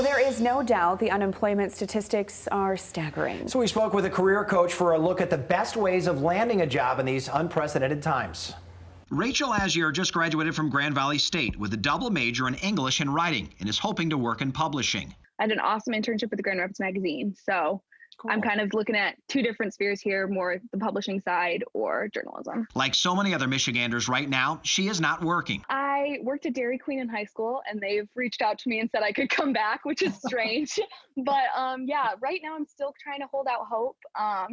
Well, there is no doubt the unemployment statistics are staggering. So we spoke with a career coach for a look at the best ways of landing a job in these unprecedented times. Rachel Azier just graduated from Grand Valley State with a double major in English and writing and is hoping to work in publishing. I had an awesome internship with the Grand Rapids magazine. So I'm kind of looking at two different spheres here, more the publishing side or journalism. Like so many other Michiganders right now, she is not working. I worked at Dairy Queen in high school, and they've reached out to me and said I could come back, which is strange. But yeah, right now I'm still trying to hold out hope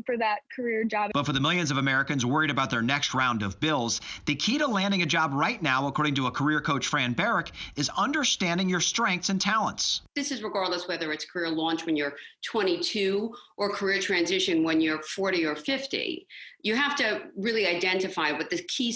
for that career job. But for the millions of Americans worried about their next round of bills, the key to landing a job right now, according to a career coach, Fran Barrick, is understanding your strengths and talents. This is regardless whether it's career launch when you're 22 or career transition when you're 40 or 50. You have to really identify what the key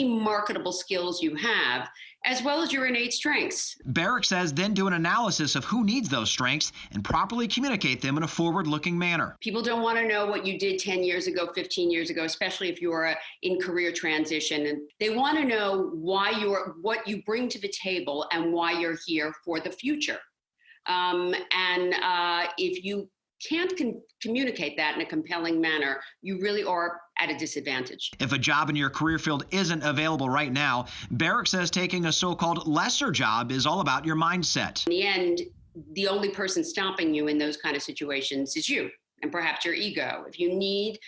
marketable skills you have, as well as your innate strengths. Barrick says then do an analysis of who needs those strengths and properly communicate them in a forward-looking manner. People don't want to know what you did 10 years ago, 15 years ago, especially if you're in career transition. And they want to know what you bring to the table and why you're here for the future. If you can't communicate that in a compelling manner, you really are at a disadvantage. If a job in your career field isn't available right now, Barrick says taking a so-called lesser job is all about your mindset. In the end, the only person stopping you in those kind of situations is you and perhaps your ego. If you need,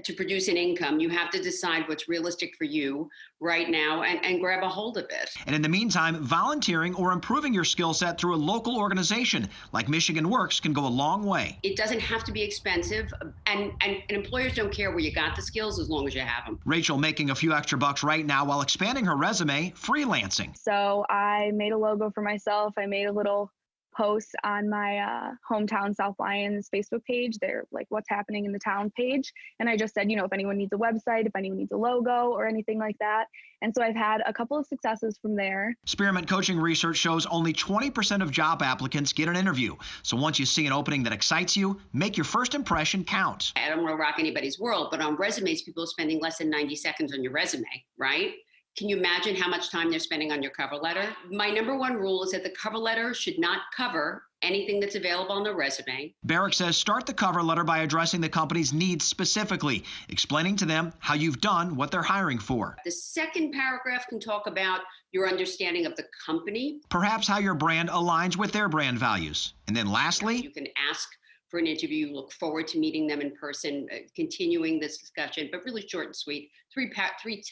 to produce an income, you have to decide what's realistic for you right now and grab a hold of it. And in the meantime, volunteering or improving your skill set through a local organization like Michigan Works can go a long way. It doesn't have to be expensive, and employers don't care where you got the skills as long as you have them. Rachel making a few extra bucks right now while expanding her resume, freelancing. So I made a logo for myself. I made a little post on my hometown South Lyons Facebook page. They're like what's happening in the town page. And I just said, if anyone needs a website, if anyone needs a logo or anything like that. And so I've had a couple of successes from there. Spearmint Coaching research shows only 20% of job applicants get an interview. So once you see an opening that excites you, make your first impression count. I don't want to rock anybody's world, but on resumes, people are spending less than 90 seconds on your resume, right? Can you imagine how much time they're spending on your cover letter? My number one rule is that the cover letter should not cover anything that's available on the resume. Barrick says start the cover letter by addressing the company's needs specifically, explaining to them how you've done what they're hiring for. The second paragraph can talk about your understanding of the company. Perhaps how your brand aligns with their brand values. And then lastly, you can ask for an interview, look forward to meeting them in person, continuing this discussion, but really short and sweet, three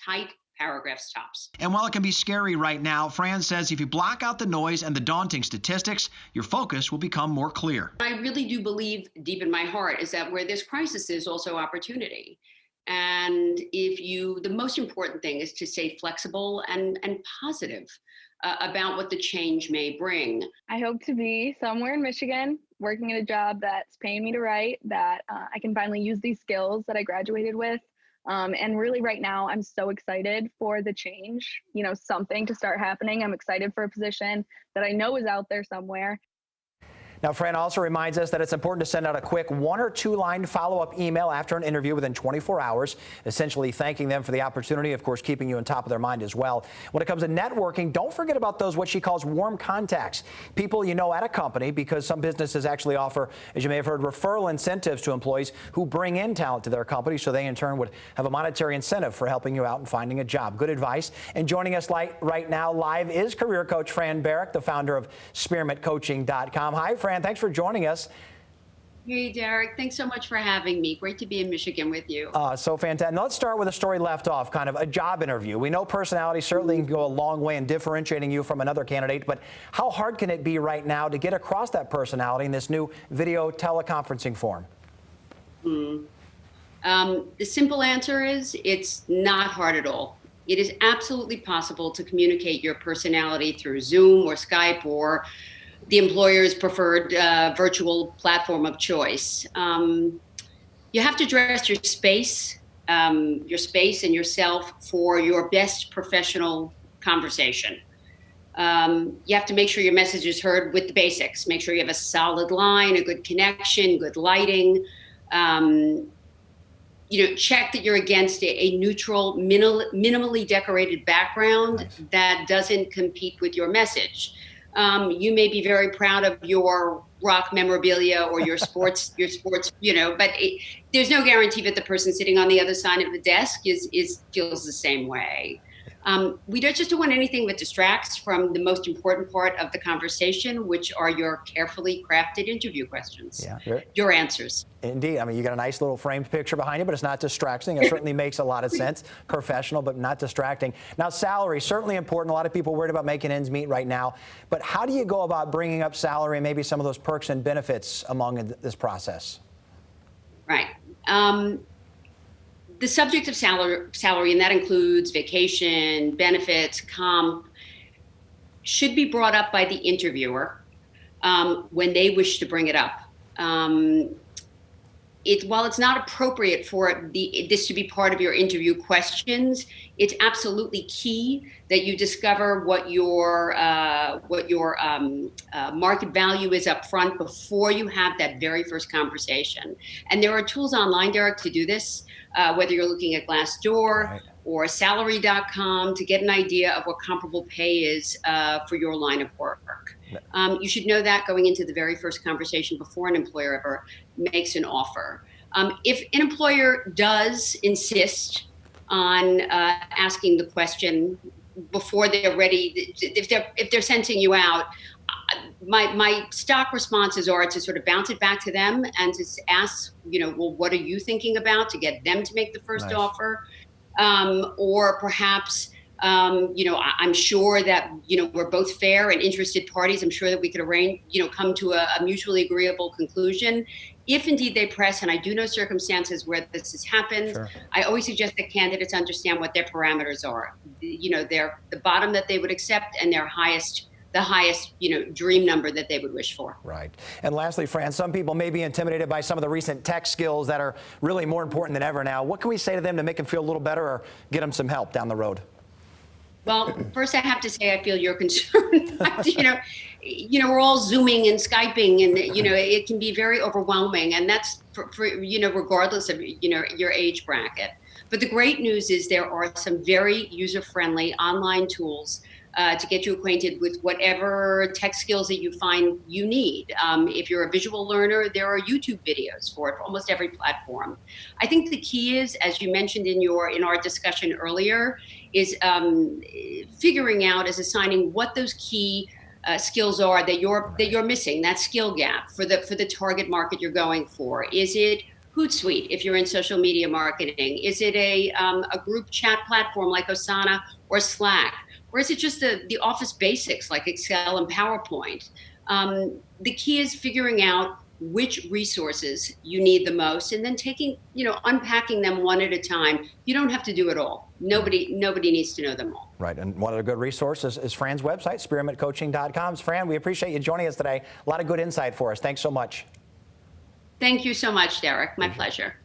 tight paragraphs tops. And while it can be scary right now, Fran says if you block out the noise and the daunting statistics, your focus will become more clear. I really do believe deep in my heart is that where there's crisis is also opportunity. And the most important thing is to stay flexible and positive about what the change may bring. I hope to be somewhere in Michigan working at a job that's paying me to write, that I can finally use these skills that I graduated with. And really right now, I'm so excited for the change, something to start happening. I'm excited for a position that I know is out there somewhere. Now, Fran also reminds us that it's important to send out a quick 1 or 2 line follow-up email after an interview within 24 hours, essentially thanking them for the opportunity, of course, keeping you on top of their mind as well. When it comes to networking, don't forget about those what she calls warm contacts, people you know at a company, because some businesses actually offer, as you may have heard, referral incentives to employees who bring in talent to their company, so they in turn would have a monetary incentive for helping you out and finding a job. Good advice. And joining us right now live is career coach Fran Barrick, the founder of SpearmintCoaching.com. Hi, Fran. Thanks for joining us. Hey, Derek. Thanks so much for having me. Great to be in Michigan with you. So fantastic. Now let's start with a story left off, kind of a job interview. We know personality certainly can go a long way in differentiating you from another candidate, but how hard can it be right now to get across that personality in this new video teleconferencing form? The simple answer is it's not hard at all. It is absolutely possible to communicate your personality through Zoom or Skype or the employer's preferred virtual platform of choice. You have to dress your space and yourself for your best professional conversation. You have to make sure your message is heard with the basics. Make sure you have a solid line, a good connection, good lighting. Check that you're against a neutral, minimally decorated background that doesn't compete with your message. You may be very proud of your rock memorabilia or your sports, but there's no guarantee that the person sitting on the other side of the desk feels the same way. We don't want anything that distracts from the most important part of the conversation, which are your carefully crafted interview questions, your answers. Indeed. I mean, you got a nice little framed picture behind you, but it's not distracting. It certainly makes a lot of sense. Professional, but not distracting. Now, salary, certainly important. A lot of people worried about making ends meet right now. But how do you go about bringing up salary and maybe some of those perks and benefits among this process? Right. The subject of salary, and that includes vacation, benefits, comp, should be brought up by the interviewer when they wish to bring it up. While it's not appropriate for this to be part of your interview questions, it's absolutely key that you discover what your market value is up front before you have that very first conversation. And there are tools online, Derek, to do this, whether you're looking at Glassdoor or salary.com to get an idea of what comparable pay is for your line of work. You should know that going into the very first conversation before an employer ever makes an offer. If an employer does insist on asking the question before they're ready, if they're sensing you out, my stock responses are to sort of bounce it back to them and to ask, well, what are you thinking about, to get them to make the first offer, or perhaps. I'm sure that, we're both fair and interested parties. I'm sure that we could arrange, come to a mutually agreeable conclusion. If indeed they press, and I do know circumstances where this has happened, I always suggest that candidates understand what their parameters are. They're the bottom that they would accept and the highest, dream number that they would wish for. Right. And lastly, Fran, some people may be intimidated by some of the recent tech skills that are really more important than ever now. What can we say to them to make them feel a little better or get them some help down the road? Well, first I have to say I feel your concern. We're all Zooming and Skyping, and it can be very overwhelming, and that's for regardless of your age bracket. But the great news is there are some very user-friendly online tools to get you acquainted with whatever tech skills that you find you need. If you're a visual learner, there are YouTube videos for it for almost every platform. I think the key is, as you mentioned in our discussion earlier, is figuring out, assigning what those key skills are that you're missing, that skill gap for the target market you're going for. Is it Hootsuite if you're in social media marketing? Is it a group chat platform like Asana or Slack? Or is it just the office basics like Excel and PowerPoint? The key is figuring out which resources you need the most, and then unpacking them one at a time. You don't have to do it all. Nobody needs to know them all. Right, and one of the good resources is Fran's website, experimentcoaching.com. Fran, we appreciate you joining us today. A lot of good insight for us. Thanks so much. Thank you so much, Derek. My pleasure.